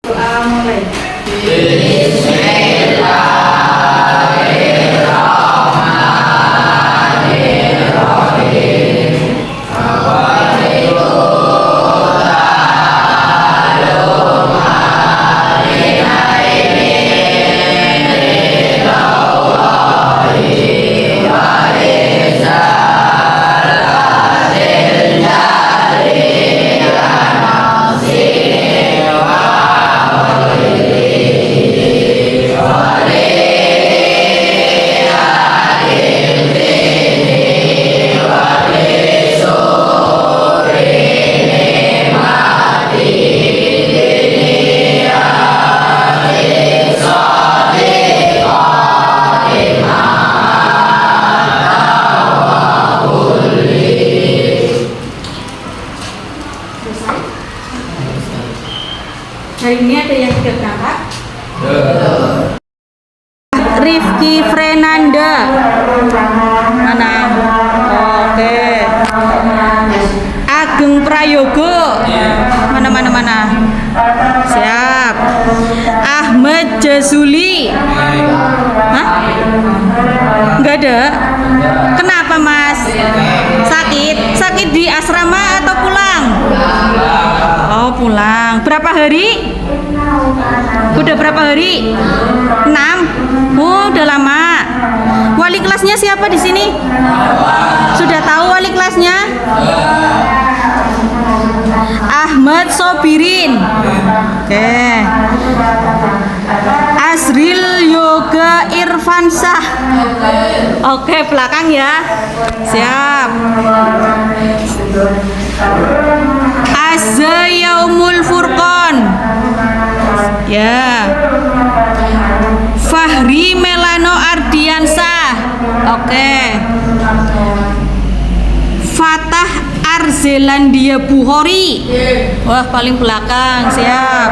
Mulai. Hari ini ada yang sudah berangkat? Rifki Frenanda. Mana? Oke. Ageng Prayogo. Mana? Siap. Ahmad Jazuli. Hah? Enggak ada. Kenapa, Mas? Sakit? Sakit di asrama atau pulang? Oh, pulang. Berapa hari? Udah berapa hari? 6. Oh, udah lama. Wali kelasnya siapa di sini? Sudah tahu wali kelasnya? Ahmad Sobirin. Oke. Azril Yoga Irfansah. Oke, belakang ya. Siap. Azza Yaumul Furqan. Ya. Fahri Melano Ardiansah. Oke. Fatah Arzelandia Buhori. Wah, paling belakang. Siap.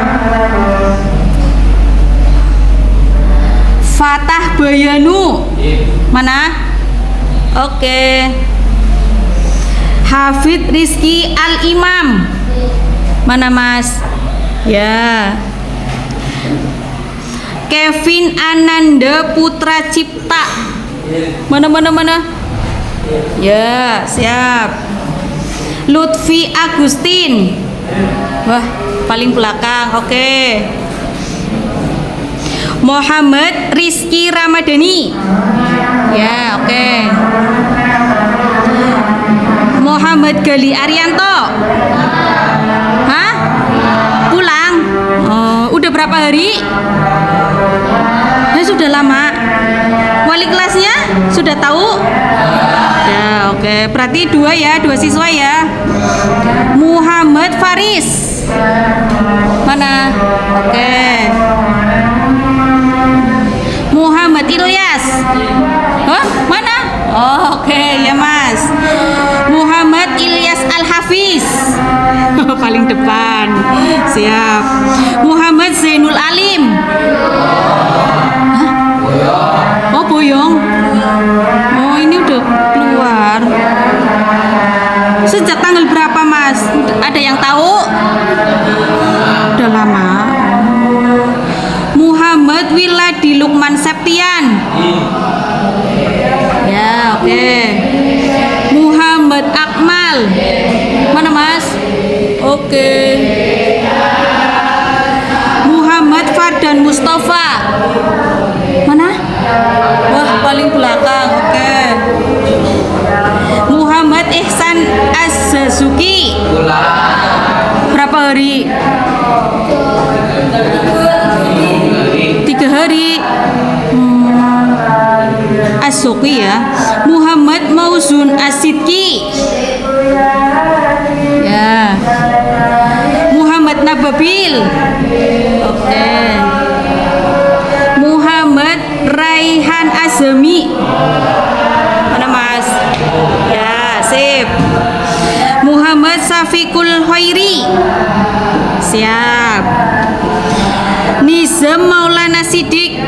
Fatah Bayanu. Mana? Oke. Hafid Rizky Al-Imam. Mana, Mas? Ya. Kevin Ananda Putra Cipta. Mana? Ya, siap. Lutfi Agustin. Wah, paling belakang. Oke. Muhammad Rizky Ramadhani. Ya, oke. Muhammad Gali Arianto. Hah? Pulang? Oh, udah berapa hari? Ya, sudah lama. Wali kelasnya sudah tahu? Ya, oke. Berarti 2 siswa ya. Muhammad Faris. Mana? Oke. Muhammad Ilyas. Hah? Mana? Oh, oke ya, Mas. Muhammad Ilyas Al-Hafiz. Paling depan. Siap. Muhammad Zainul Alim. Hah? Oh, Boyong. Oh, ini udah keluar. Sejak tanggal berapa, Mas? Ada yang tahu? Udah lama. Muhammad Wiladi Lukman Septian. Ya, oke. Muhammad Akmal. Mana, Mas? Oke. Muhammad Fardan Mustafa. Mana? Wah, paling belakang. Oke. Muhammad Ihsan Az-Zazuki. Berapa hari? 3 hari. As-Suki ya. Muhammad Mauzun As-Sidki. Ya. Muhammad Nababil. Oke. Muhammad Raihan Azami. Mana, Mas? Ya, sip. Muhammad Safiqul Khairi. Siap. Nizam Maulana Sidik.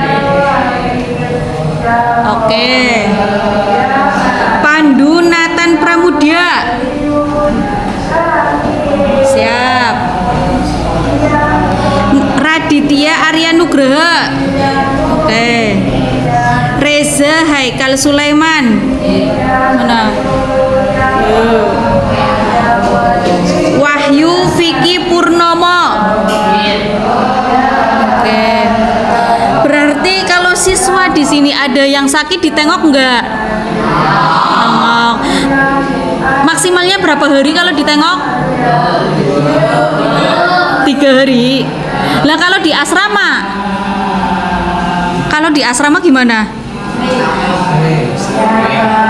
Oke. Pandu Nathan Pramudia. Siap. Nugroho. Oke. Reza Haikal Sulaiman. Mana? Wahyu Vicky Purnomo. Oke. Berarti kalau siswa di sini ada yang sakit ditengok enggak? Tengok. Maksimalnya berapa hari kalau ditengok? 3 hari. Lah kalau di asrama? Kalau di asrama gimana?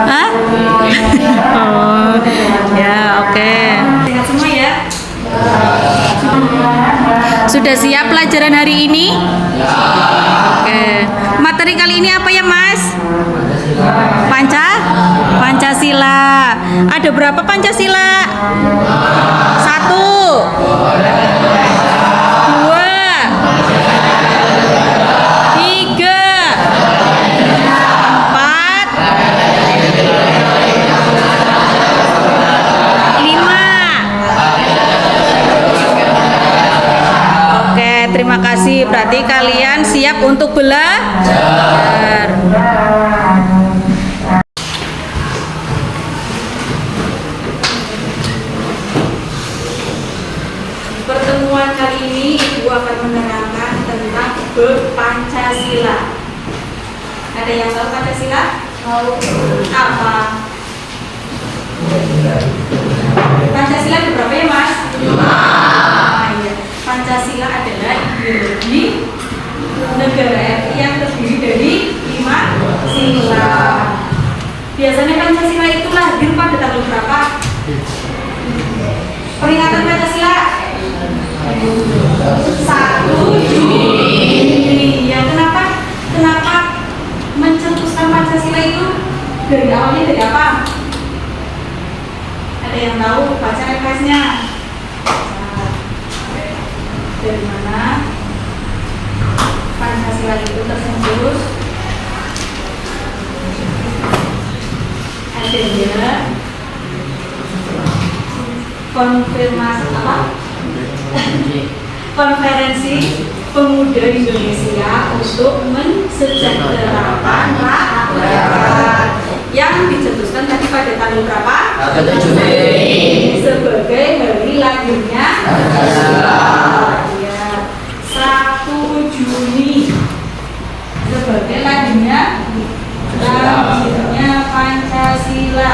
Hah? Oh, ya oke. Sehat semua ya. Sudah siap pelajaran hari ini? Oke. Materi kali ini apa ya, Mas? Pancasila. Ada berapa Pancasila? 1, 2, 3, 4, 5. Oke, terima kasih. Berarti kalian siap untuk belajar. Pertemuan kali ini Ibu akan menerangkan tentang Pancasila. Ada yang tahu Pancasila? Apa? Pancasila ada berapa ya, Mas? 5. Iya. Pancasila adalah ideologi negara RI yang terdiri dari 5 sila. Biasanya Pancasila itu lahir pada tanggal berapa? Peringatan Pancasila 1 Juni. Ya, kenapa mencetuskan Pancasila itu dari awalnya dari apa? Ada yang tahu? Baca referensinya. Dari mana Pancasila itu tercetus? Adanya Konferensi Pemuda Indonesia untuk mensejahterakan rakyat yang dicetuskan tadi pada tanggal berapa? 1 Juni sebagai hari lahirnya Pancasila. Ya, 1 Juni sebagai lahirnya Pancasila.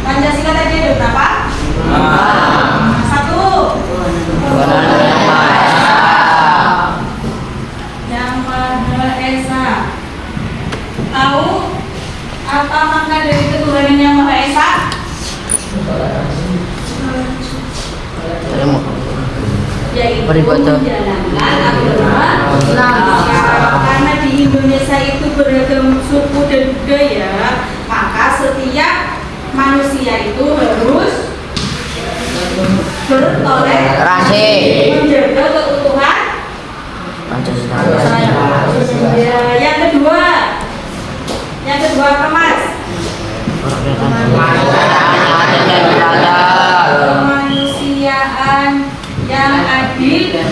Pancasila tadi ada berapa? 1. Yang Maha Esa. Tahu apa makna dari ketuhanan Yang Maha Esa? Yaitu menjalankan agama. Karena di Indonesia itu beragam suku dan budaya, maka setiap manusia itu harus bertoleransi, menjaga keutuhan Pancasila. Ya, yang kedua apa, Mas? Kemanusiaan yang adil dan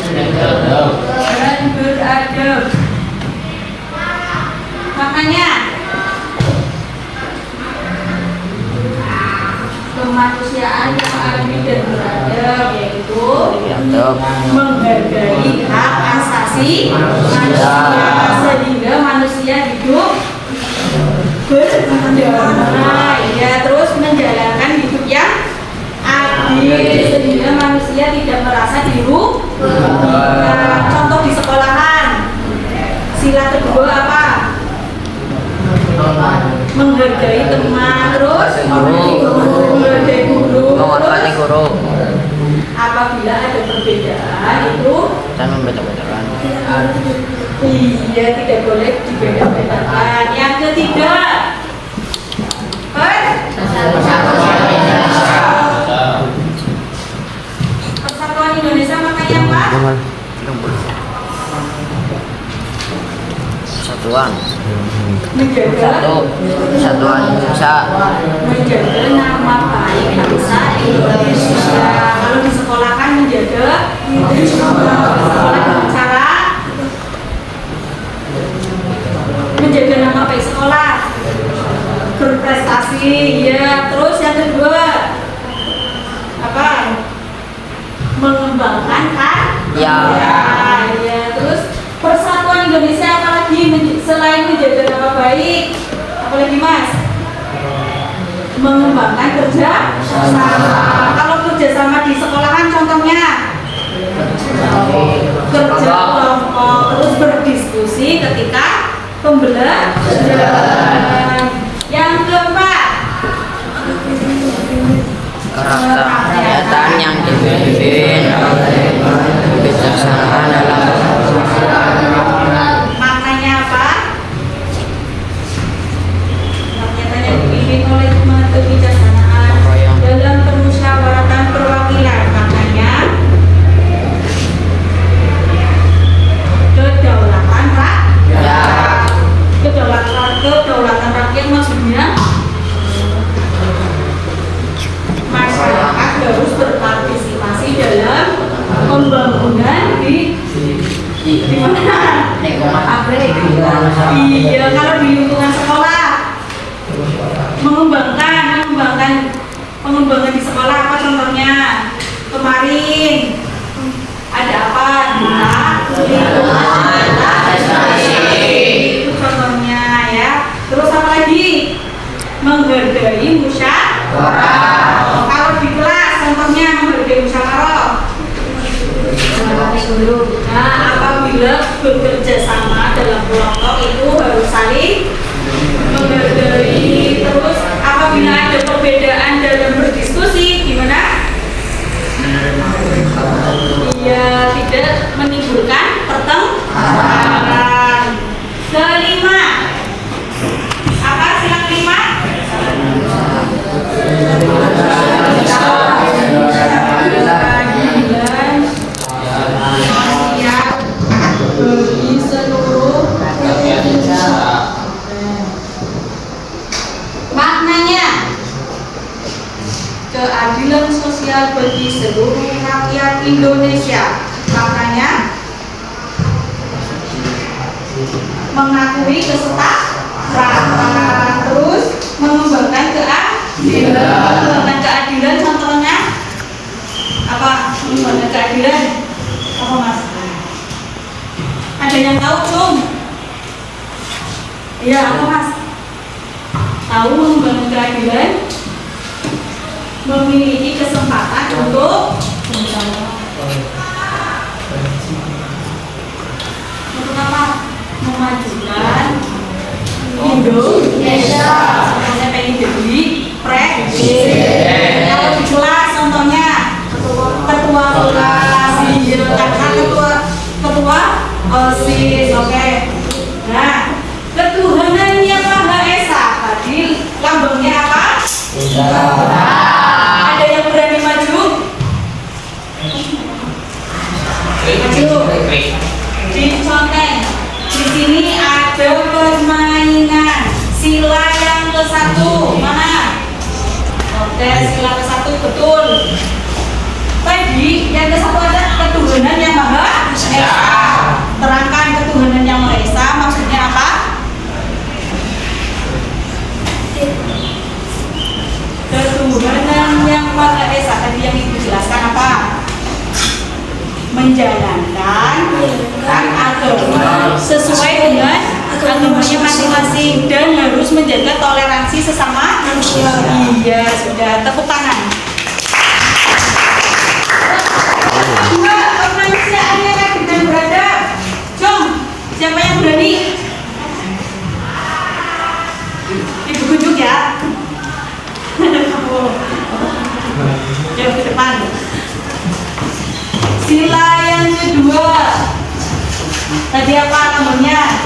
beradab. Makanya kemanusiaan yang adil dan beradab yaitu menghargai hak asasi manusia sehingga manusia hidup berdamai, ya, terus menjalankan hidup yang adil sehingga manusia tidak merasa dirugikan. Contoh di sekolahan, sila kedua apa? Menghargai teman, terus menghargai guru, terus apabila ada perbedaan itu dan membeda-bedakan. Iya, tidak boleh dibeda-bedakan. Yang ketiga, Persatuan Indonesia. Makanya apa? Persatuan. Menjaga Persatuan Indonesia. menjaga nama baik bangsa Indonesia. Kalau di sekolah kan menjaga sekolah berprestasi. Iya, terus yang kedua apa? Mengembangkan Ya. Iya, terus persatuan Indonesia apalagi selain menjaga nama baik, apalagi Mas? Mengembangkan kerja sama. Kalau kerja sama di sekolahan contohnya kerja kelompok, terus berdiskusi ketika pembelajaran. Yang keempat, Karakter kegiatan yang dipimpin kebijaksanaan dalam maknanya apa? Kegiatan yang dipimpin oleh kebijaksanaan dalam permusyawaratan perwakilan. Maknanya kedaulatan rakyat. Kedaulatan rakyat maksudnya masyarakat harus berpartisipasi dalam pembangunan di mana? Iya, kalau di lingkungan sekolah pengembangan di sekolah apa contohnya? Kemarin ada apa? Itu contohnya ya. Terus apa lagi? Menghargai musyawarah. Kalau di kelas contohnya menghargai musyawarah. Nah, apabila bekerja sama dalam kelompok itu harus saling menghargai. Terus apabila ada perbedaan dalam berdiskusi gimana? Iya, tidak menimbulkan pertengkaran. Kelima, apa sila kelima? Bagi seluruh maknanya keadilan sosial bagi seluruh rakyat Indonesia. Maknanya mengakui kesetaraan, terus mengembangkan keadilan. Contohnya apa? Mengembangkan keadilan apa Mas? Ada yang tahu Cung? Iya, apa Mas? Tahu mengembangkan keadilan? Memiliki kesempatan untuk apa? Memajukan Indonesia. Saya pengen jadi presiden. Kalau di kelas contohnya ketua kelas, ketua OSIS, oke. Nah, ketuhanan yang Maha Esa tadi lambangnya apa? Ada yang berani maju? Maju. Diconteng. Di sini ada permainan sila yang ke-1. Mana? Oke, sila ke-1 betul. Tadi yang ke-1 ada ketuhanan yang Maha Esa. Terangkan ketuhanan yang Maha Esa maksudnya apa? Ketuhanan yang Maha Esa tadi yang Ibu jelaskan apa? Menjalankan agama sesuai dengan agamanya masing-masing dan harus menjaga toleransi sesama manusia. Iya, sudah. Tepuk tangan. Dua, kemanusiaan yang adil dan beradab. Jom, siapa yang berani? Ibu tunjuk ya. Jom ke depan. Sila yang kedua. Tadi apa namanya?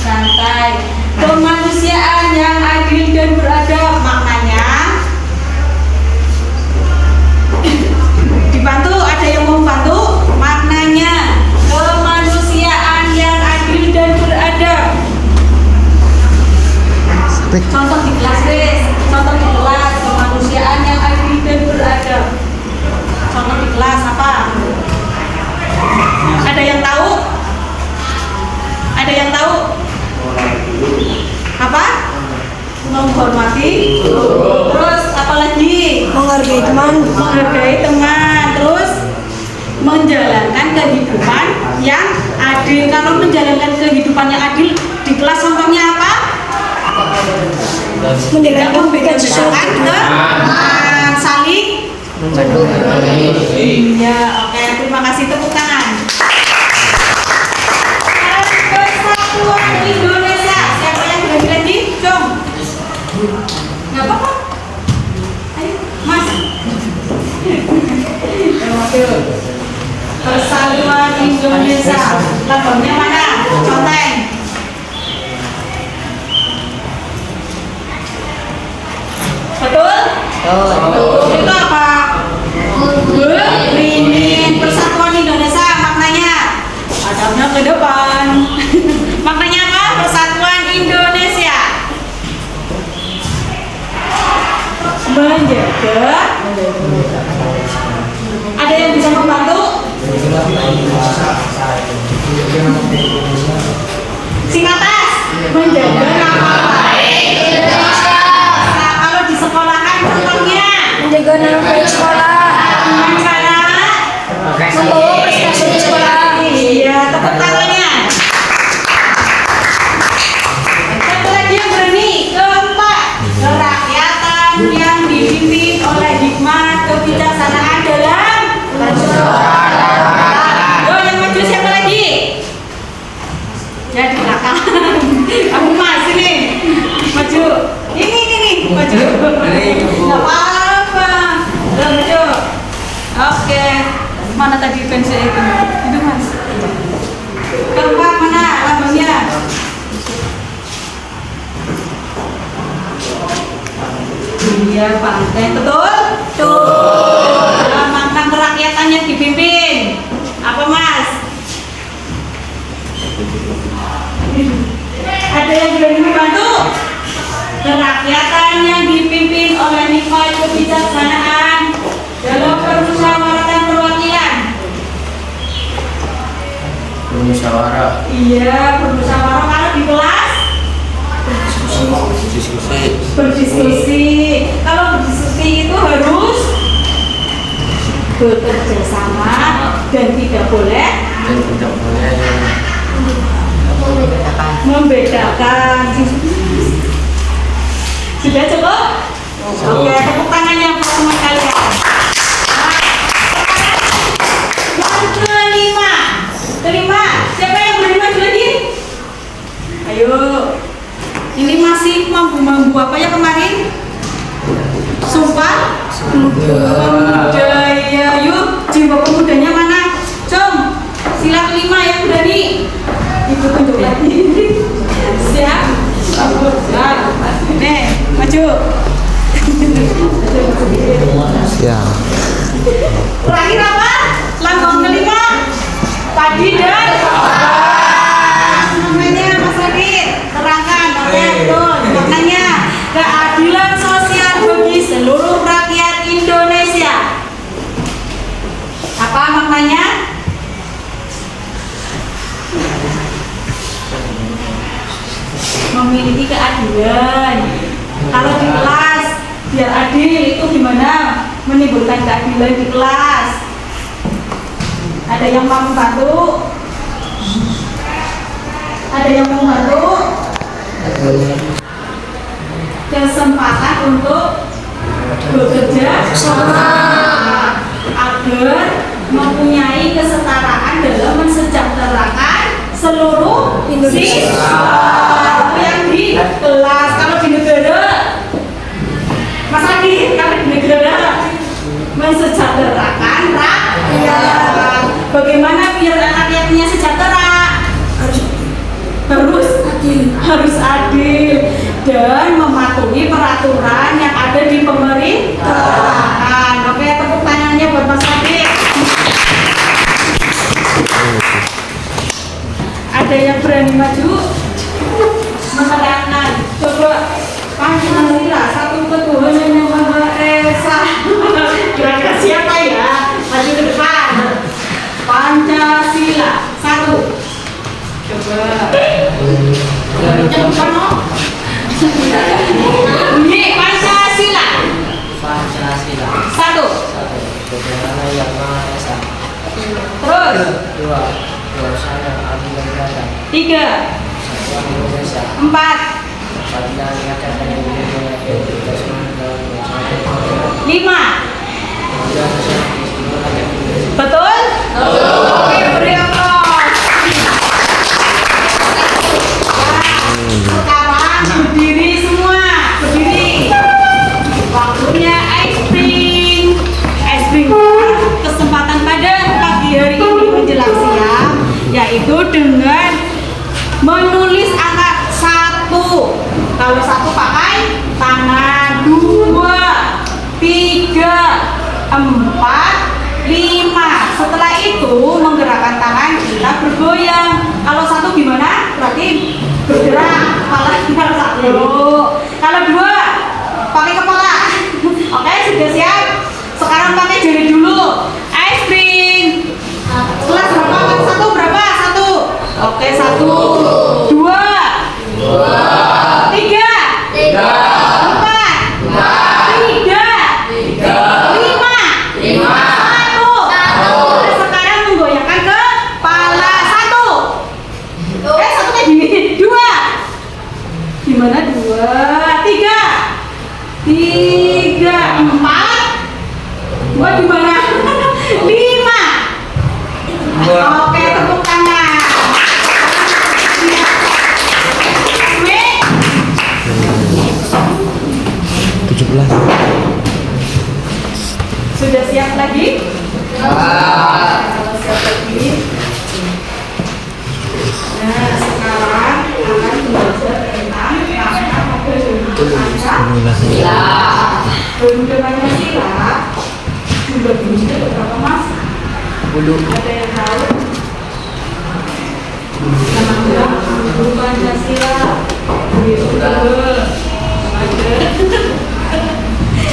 Santai. Kemanusiaan yang adil dan beradab. Maknanya dibantu, ada yang mau bantu? Maknanya kemanusiaan yang adil dan beradab. Contoh di kelas, Riz. Contoh di kelas kemanusiaan yang adil dan beradab. Contoh di kelas apa? Ada yang tahu? Ada yang tahu? apa? Menghormati. Terus apa lagi? Menghargai teman. Menghargai teman. Terus menjalankan kehidupan yang adil. Kalau menjalankan kehidupan yang adil di kelas contohnya apa? Menjalankan Membedakan teman, saling. Iya, oke. Terima kasih, tepuk tangan. Persatuan Indonesia. Siapa yang berani lagi? Jom. Nggak apa-apa. Ayo, Mas. Ayo. Persatuan Indonesia. Lambangnya mana? Conteng. Betul? Itu apa? Beringin. Persatuan Indonesia maknanya. Adabnya ke depan. Maknanya apa? Persatuan Indonesia. Menjaga. Ada yang bisa membantu? Singkatas. Menjaga nama baik Indonesia. Nah, kalau di sekolahan contohnya menjaga nama baik sekolah. dengan cara Membawa prestasi di sekolah. iya, tepuk tangannya. Satu lagi yang berani. Keempat, kerakyatan yang dipimpin oleh hikmat kebijaksanaan dalam Yo, yang maju siapa lagi? Ya di belakang. Kamu Mas ini maju. Ini maju. Nggak apa-apa. Maju. Oke. Mana tadi pensil itu Mas? Keempat mana lambangnya? Iya, banteng. Betul? Betul. Mantan kerakyatan yang dipimpin. Apa Mas? Ada yang berani membantu? Kerakyatan yang dipimpin oleh nikmat kebijaksanaan dalam permusyawaratan perwakilan. Bermusyawarah. Iya, bermusyawarah. Kalau di kelas berdiskusi. Kalau berdiskusi itu harus bekerja sama dan tidak boleh membedakan. Sudah cukup? Oke, tepuk tangannya buat teman kalian. Yang kelima. Siapa yang berani maju lagi? Ayo. Ini masih mampu apa ya kemarin? Sumpah Pemuda. Ya, yuk, jiwa pemudanya mana? Jom, sila kelima yang berani. Ibu tunjuk lagi. Siap? Siap. Nih, maju. Siap. Terakhir apa? Lambang kelima. Padi dan namanya Mas Radit. Terangkan, oke, betul. Maknanya keadilan sosial bagi seluruh rakyat Indonesia. Apa maknanya? Memiliki keadilan. Kalau di kelas biar adil itu gimana? Menimbulkan keadilan di kelas. Ada yang mau membantu? Ada yang mau membantu? Kesempatan untuk bekerja sama agar mempunyai kesetaraan dalam mensejahterakan seluruh siswa yang di kelas. Kalau di negara, Mas Adi, kalau di negara mensejahterakan rakyat. Bagaimana biar rakyatnya sejahtera? Harus adil dan mematuhi peraturan yang ada di pemerintahan. Oke, tepuk tangannya buat Mas Adi. Ada yang berani maju? Menerangkan. Coba Pancasila, satu ketuhanan yang Maha Esa. Kira-kira siapa ya? Maju ke depan. Pancasila, satu. Coba. Yang depan, no? Bunyi Pancasila. Pancasila. 1. 1. Negara yang Maha Esa. Terus 2. Bangsa yang adil dan beradab. 3. Persatuan Indonesia. 4. Keadilan rakyat dan kebebasan jasmani dalam bersatu. 5. Kemudian nasional di seluruh rakyat Indonesia. Betul? Oke, beri aplaus. Sekarang berdiri semua, berdiri. Waktunya ice cream. Ice cream. Kesempatan pada pagi hari ini menjelang siang, yaitu dengan menulis angka 1. Kalau 1 pakai tangan, 2, 3, 4, 5. Setelah itu menggerakkan tangan kita bergoyang. Kalau 1 gimana? Berarti bergerak kepala kita 1. Kalau 2 pakai kepala. Oke, sudah siap? Sekarang pakai jari dulu. Ice cream. Kelas berapa? 1 berapa? 1. Oke, 1, 2, 3, 4, 3, 5. 1. Sekarang menggoyangkan kepala 1. 1 kayak gini. 2. Gimana 2? 3. 3, 4. 2 gimana? 5. Oke, tepuk tangan. Wih. 17. Sudah siap lagi? Siap lagi. Nah, sekarang akan belajar tentang makna Pancasila. Bunda Pancasila sudah bunyi berapa, Mas? Ada yang tahu? Nama Bunda Pancasila.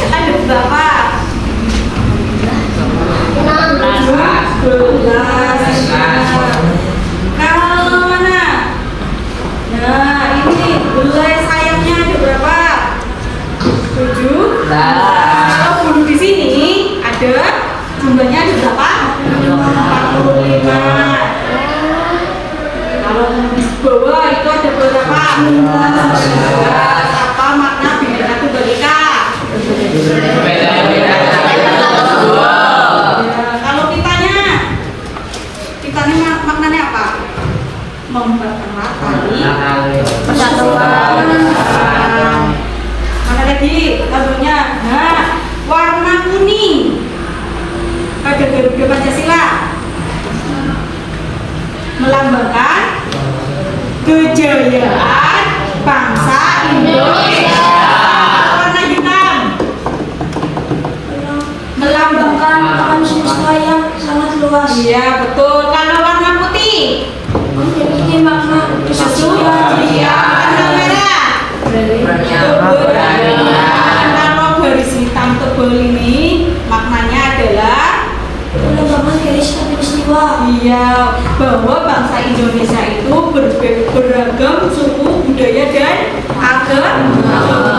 Ada berapa? 12. Kalau mana? Nah, ini belai sayapnya ada berapa? 7. Kalau bulu di sini ada jumlahnya ada berapa? 45. Kalau di bawah itu ada berapa? 11. Apa makna Bhinneka Tunggal Ika? Kalau kitanya maknanya apa? Mempererat tali persatuan. Mana lagi tabunya? Nah, warna kuning pada Garuda Pancasila melambangkan kejayaan bangsa Indonesia. Warna hitam melambangkan alam semesta yang sangat luas. iya betul. Kalau warna putih Memiliki makna kesatuan. iya. Warna merah keberanian. Kalau garis hitam tebal ini maknanya adalah Melambangkan garis khatulistiwa. iya, bahwa bangsa Indonesia itu beragam suku, budaya, dan agama.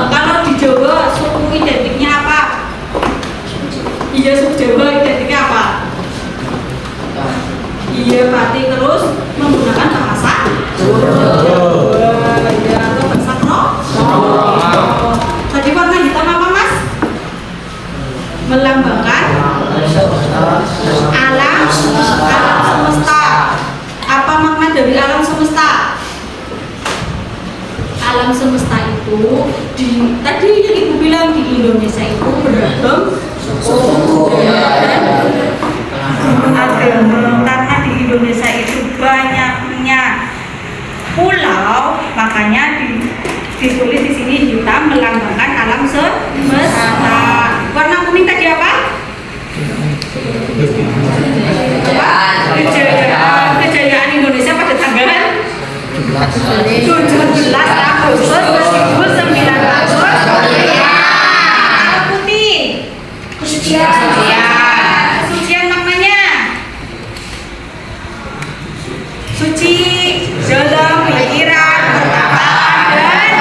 Kalau di Jawa suku identiknya apa? Iya, suku Jawa identiknya apa? Iya, Batik. Terus menggunakan bahasa Jawa. Iya, atau bahasa Krono. Tadi warna hitam apa, Mas? Melambangkan alam semesta. Apa makna dari alam semesta? Alam semesta itu tadi yang Ibu bilang di Indonesia itu beragam suku dan agama. Karena di Indonesia itu banyaknya pulau, makanya ditulis di sini hitam melambangkan alam semesta. Warna kuning tadi apa? Kejayaan Indonesia pada tanggal 17 Agustus 1945. Kalau putih Kesucian. kesucian maknanya suci dalam pikiran, perkataan, dan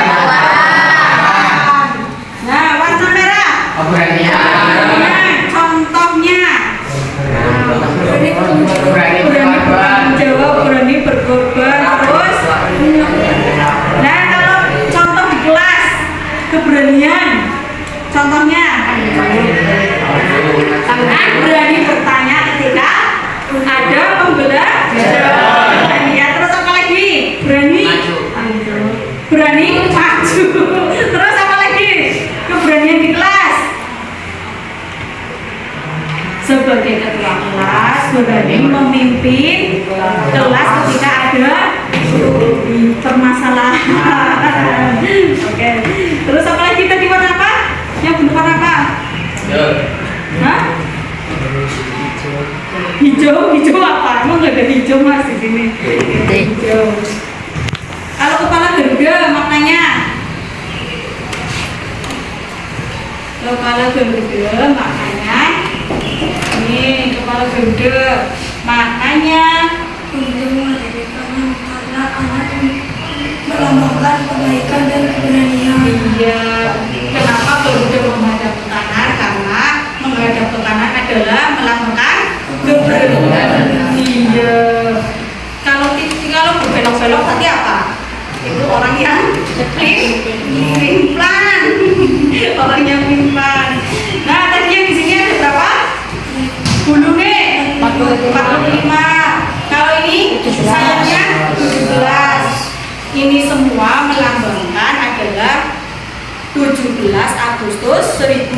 Ada pembelajaran. Ya, terus apa lagi? Berani Maju. Berani maju. Terus apa lagi? Keberanian di kelas. Sebagai ketua kelas berani memimpin kelas ketika ada permasalahan. Oke. Terus apa lagi tadi warna apa? Yang benar warna apa? Hah? Hijau apa? Emang nggak ada hijau mas di sini? Hijau. Kalau kepala Garuda maknanya? Kepala Garuda maknanya? Ini kepala Garuda maknanya? Untuk mengadakan karena anak melambangkan kebaikan dan keberanian. Iya. Kenapa Garuda menghadap ke kanan? Karena menghadap ke kanan adalah melambangkan keberanian. Iya. Kalau berbelok-belok berarti apa? Itu orang yang pimplan. Orang yang pimplan. Nah, tadi yang di sini ada berapa? Gulungnya 45. Kalau ini sayapnya 17. Ini semua melambangkan adalah 17 Agustus 1945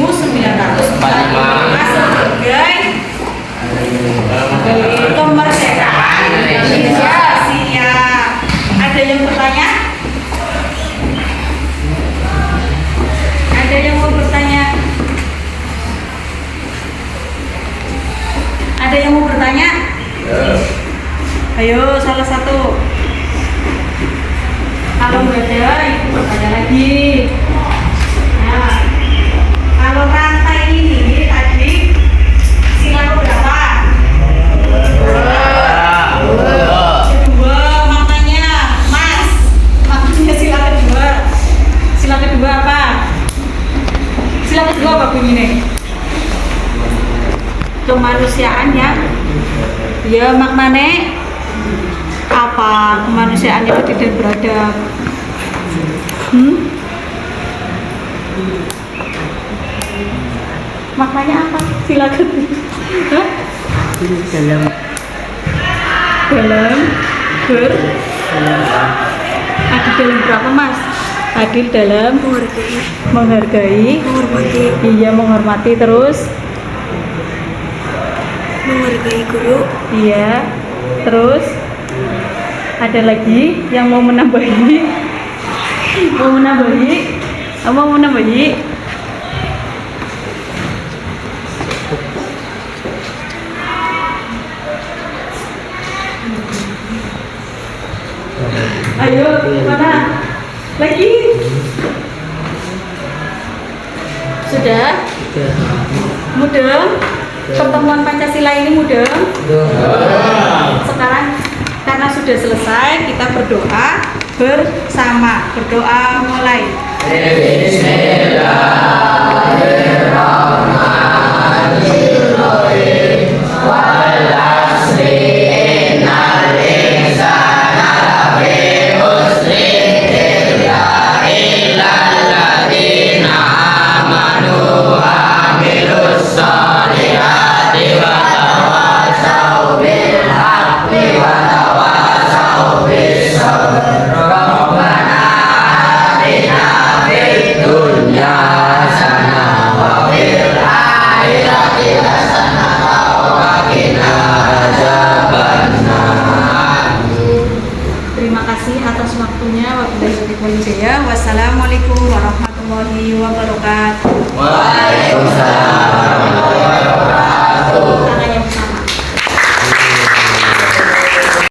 sebagai kemerdekaan Indonesia. Siap. Ada yang bertanya? Ada yang mau bertanya? Ada yang mau bertanya? Ayo, salah satu. Kalau nggak ada, ibu bertanya lagi. Nah, kalau rantai ini tadi sila berapa? Kedua, maknanya mas. Maknanya sila kedua. Sila kedua apa? Sila kedua apa bunyinya? Kemanusiaan ya. Ya maknanya apa? Kemanusiaan yang adil dan beradab. Maknanya apa? Silakan. Hah? Adil dalam berapa mas? Adil dalam menghargai. Iya, menghormati terus. Menghargai guru. Iya. Terus ada lagi yang mau menambahi? Mau menambahi? Ayo, mana? Lagi? Sudah? Mudeng? Pertemuan Pancasila ini mudeng? Sekarang karena sudah selesai, kita berdoa bersama. Berdoa mulai. Terima kasih atas waktunya. Wassalamualaikum warahmatullahi wabarakatuh. Waalaikumsalam warahmatullahi wabarakatuh.